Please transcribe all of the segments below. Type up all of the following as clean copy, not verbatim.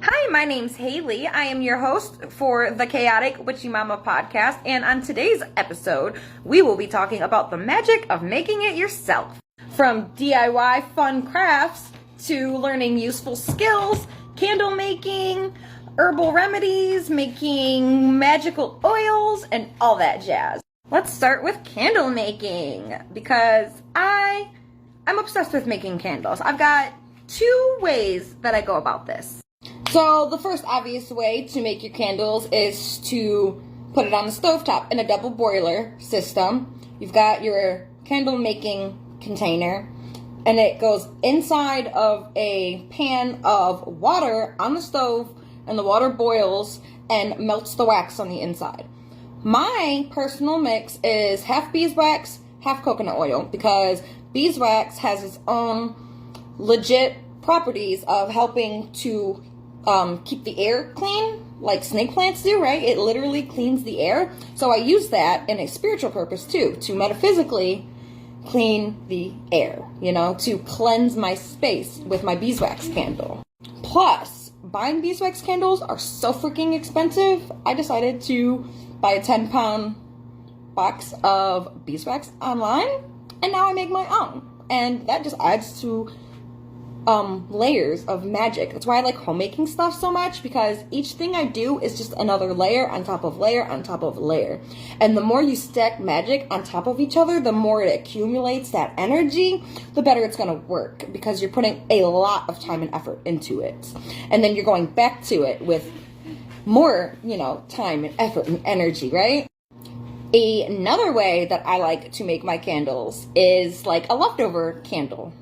Hi, my name's Haley. I am your host for the Chaotic Witchy Mama podcast, and on today's episode, we will be talking about the magic of making it yourself. From DIY fun crafts to learning useful skills, candle making, herbal remedies, making magical oils, and all that jazz. Let's start with candle making because I'm obsessed with making candles. I've got two ways that I go about this. So the first obvious way to make your candles is to put it on the stovetop in a double boiler system. You've got your candle making container and it goes inside of a pan of water on the stove, and the water boils and melts the wax on the inside. My personal mix is half beeswax, half coconut oil, because beeswax has its own legit properties of helping to keep the air clean, like snake plants do, right? It literally cleans the air. So I use that in a spiritual purpose too, to metaphysically clean the air, to cleanse my space with my beeswax candle. Plus, buying beeswax candles are so freaking expensive. I decided to buy a 10-pound box of beeswax online, and now I make my own. And that just adds to layers of magic. That's why I like homemaking stuff so much, because each thing I do is just another layer on top of layer on top of layer. And the more you stack magic on top of each other, the more it accumulates that energy, the better it's going to work, because you're putting a lot of time and effort into it. And then you're going back to it with more, time and effort and energy, right? Another way that I like to make my candles is like a leftover candle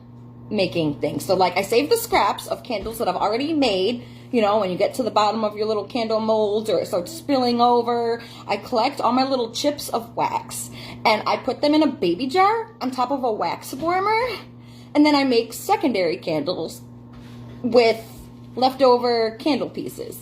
making thing. So like I save the scraps of candles that I've already made, when you get to the bottom of your little candle molds or it starts spilling over, I collect all my little chips of wax and I put them in a baby jar on top of a wax warmer, and then I make secondary candles with leftover candle pieces.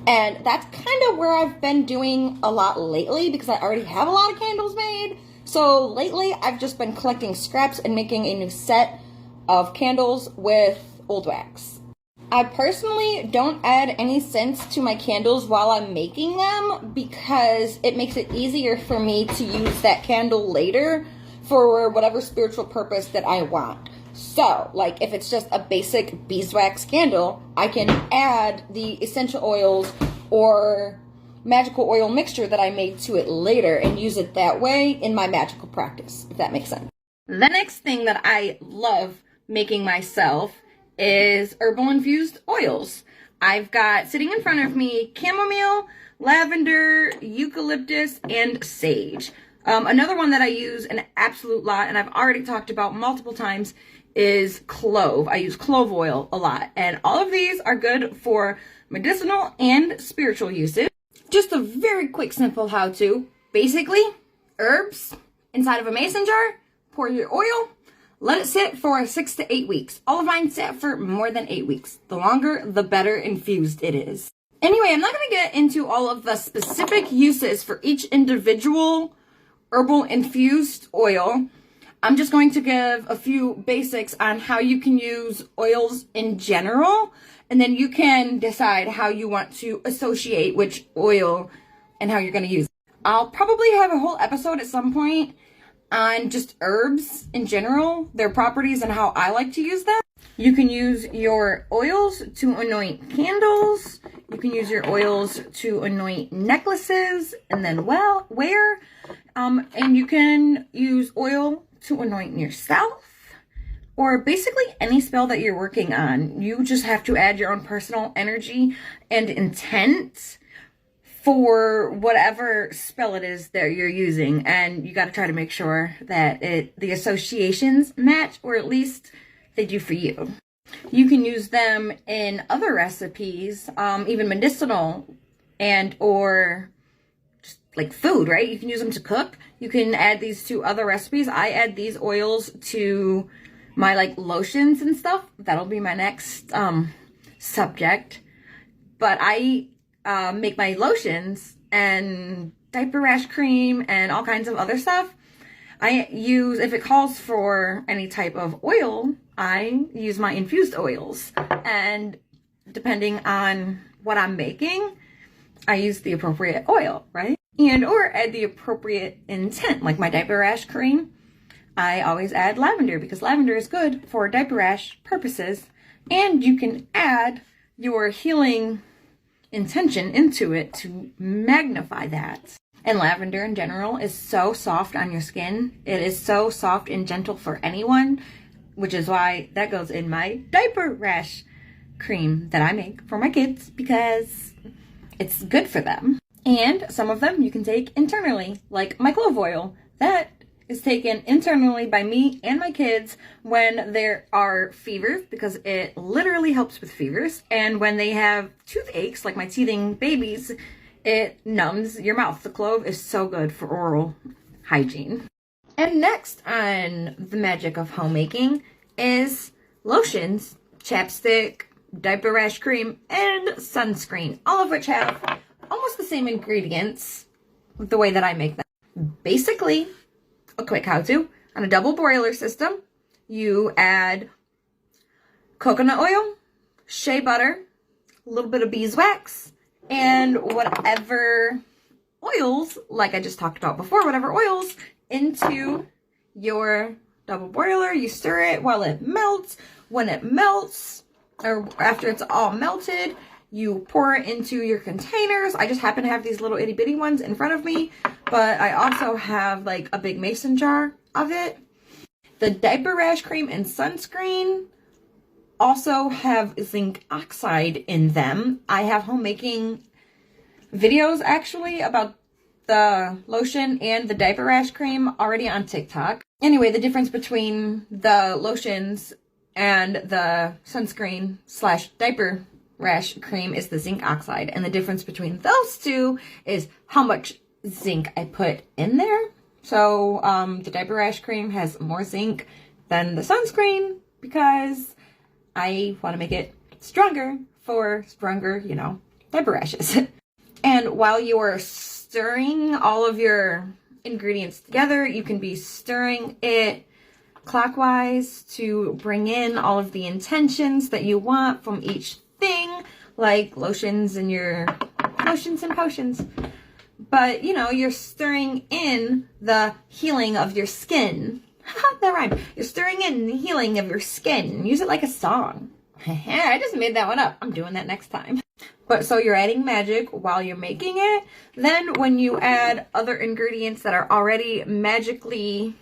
And that's kind of where I've been doing a lot lately, because I already have a lot of candles made. So lately I've just been collecting scraps and making a new set of candles with old wax. I personally don't add any scents to my candles while I'm making them, because it makes it easier for me to use that candle later for whatever spiritual purpose that I want. So, like if it's just a basic beeswax candle, I can add the essential oils or magical oil mixture that I made to it later and use it that way in my magical practice, if that makes sense. The next thing that I love making myself is herbal infused oils. I've got sitting in front of me chamomile, lavender, eucalyptus, and sage. Another one that I use an absolute lot, and I've already talked about multiple times, is clove. I use clove oil a lot, and all of these are good for medicinal and spiritual uses. Just a very quick, simple how-to. Basically, herbs inside of a mason jar, pour your oil, let it sit for 6 to 8 weeks. All of mine sat for more than 8 weeks. The longer, the better infused it is. Anyway, I'm not going to get into all of the specific uses for each individual herbal infused oil. I'm just going to give a few basics on how you can use oils in general, and then you can decide how you want to associate which oil and how you're going to use it. I'll probably have a whole episode at some point on just herbs in general, their properties, and how I like to use them. You can use your oils to anoint candles. You can use your oils to anoint necklaces and then wear. And you can use oil to anoint yourself, or basically any spell that you're working on. You just have to add your own personal energy and intent for whatever spell it is that you're using, and you got to try to make sure that the associations match, or at least they do for you. You can use them in other recipes, even medicinal and or just like food, right? You can use them to cook. You can add these to other recipes. I add these oils to my like lotions and stuff. That'll be my next subject. But I make my lotions and diaper rash cream and all kinds of other stuff. I use, if it calls for any type of oil, I use my infused oils. And depending on what I'm making, I use the appropriate oil, right? And or add the appropriate intent, like my diaper rash cream. I always add lavender because lavender is good for diaper rash purposes. And you can add your healing intention into it to magnify that. And lavender in general is so soft on your skin. It is so soft and gentle for anyone, which is why that goes in my diaper rash cream that I make for my kids because it's good for them. And some of them you can take internally, like my clove oil. That is taken internally by me and my kids when there are fevers, because it literally helps with fevers. And when they have toothaches, like my teething babies, it numbs your mouth. The clove is so good for oral hygiene. And next on the magic of homemaking is lotions, chapstick, diaper rash cream, and sunscreen, all of which have almost the same ingredients with the way that I make them. Basically, a quick how-to. On a double boiler system, you add coconut oil, shea butter, a little bit of beeswax, and whatever oils, like I just talked about before, whatever oils into your double boiler. You stir it while it melts. When it melts, or after it's all melted, you pour it into your containers. I just happen to have these little itty bitty ones in front of me, but I also have like a big mason jar of it. The diaper rash cream and sunscreen also have zinc oxide in them. I have homemaking videos actually about the lotion and the diaper rash cream already on TikTok. Anyway, the difference between the lotions and the sunscreen slash diaper rash cream is the zinc oxide. And the difference between those two is how much zinc I put in there. So the diaper rash cream has more zinc than the sunscreen because I want to make it stronger for stronger, diaper rashes. And while you're stirring all of your ingredients together, you can be stirring it clockwise to bring in all of the intentions that you want from each thing, like lotions and your lotions and potions. But, you're stirring in the healing of your skin. That rhymed. You're stirring in the healing of your skin. Use it like a song. I just made that one up. I'm doing that next time. But so you're adding magic while you're making it. Then when you add other ingredients that are already magically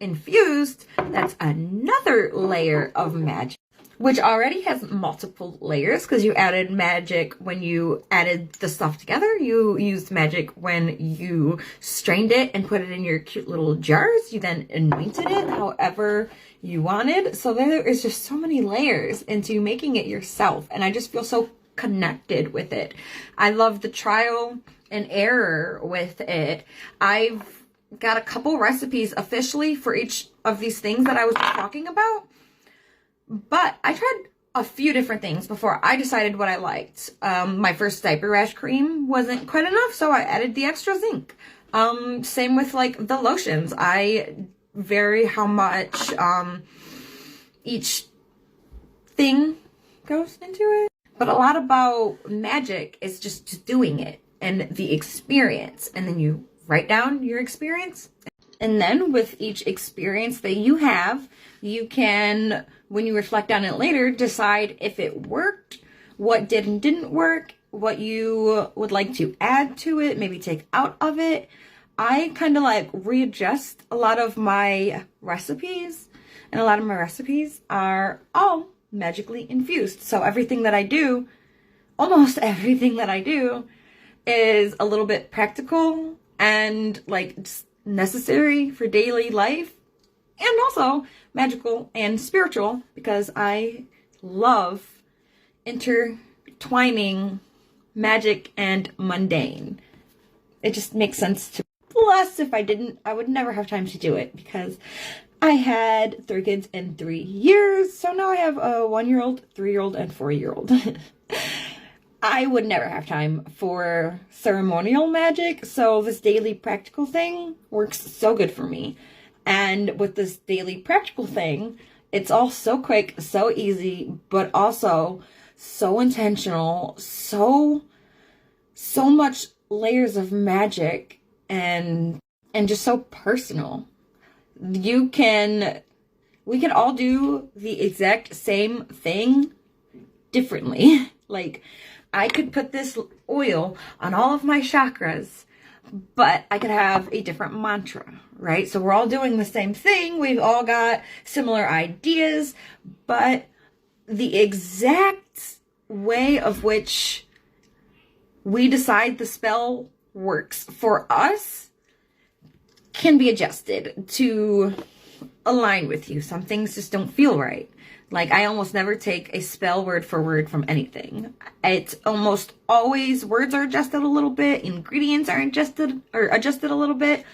infused, that's another layer of magic, which already has multiple layers because you added magic when you added the stuff together. You used magic when you strained it and put it in your cute little jars. You then anointed it however you wanted. So there is just so many layers into making it yourself. And I just feel so connected with it. I love the trial and error with it. I've got a couple recipes officially for each of these things that I was just talking about. But I tried a few different things before I decided what I liked. My first diaper rash cream wasn't quite enough, so I added the extra zinc. Same with like the lotions. I vary how much each thing goes into it. But a lot about magic is just doing it and the experience. And then you write down your experience. And then with each experience that you have, you can, when you reflect on it later, decide if it worked, what did and didn't work, what you would like to add to it, maybe take out of it. I kind of like readjust a lot of my recipes, and a lot of my recipes are all magically infused. So everything that I do, almost everything that I do, is a little bit practical and like just necessary for daily life, and also magical and spiritual because I love intertwining magic and mundane. It just makes sense to me. Plus, if I didn't, I would never have time to do it because I had 3 kids in 3 years. So now I have a 1-year-old, 3-year-old, and 4-year-old. I would never have time for ceremonial magic, so this daily practical thing works so good for me. And with this daily practical thing, it's all so quick, so easy, but also so intentional, so much layers of magic, and just so personal. We can all do the exact same thing differently. Like, I could put this oil on all of my chakras, but I could have a different mantra, right? So we're all doing the same thing. We've all got similar ideas, but the exact way of which we decide the spell works for us can be adjusted to align with you. Some things just don't feel right. Like, I almost never take a spell word for word from anything. It's almost always words are adjusted a little bit, ingredients are adjusted a little bit.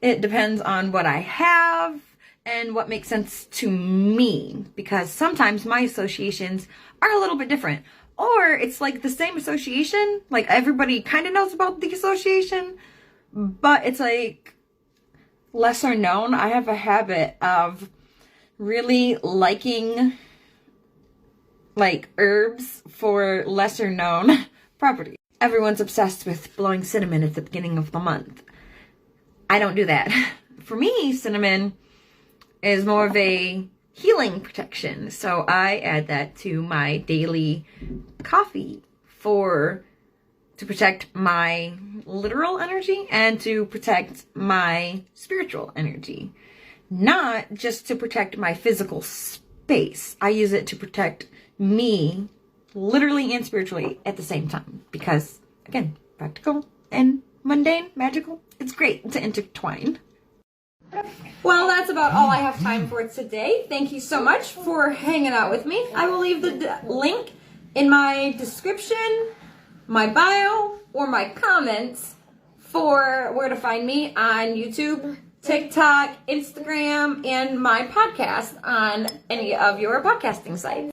It depends on what I have and what makes sense to me, because sometimes my associations are a little bit different. Or it's like the same association, like everybody kind of knows about the association, but it's like lesser known. I have a habit of really liking like herbs for lesser known properties. Everyone's obsessed with blowing cinnamon at the beginning of the month. I don't do that. For me, cinnamon is more of a healing protection. So I add that to my daily coffee to protect my literal energy and to protect my spiritual energy. Not just to protect my physical space. I use it to protect me, literally and spiritually at the same time. Because, again, practical and mundane, magical, it's great to intertwine. Well, that's about all I have time for today. Thank you so much for hanging out with me. I will leave the link in my description, my bio, or my comments for where to find me on YouTube, TikTok, Instagram, and my podcast on any of your podcasting sites.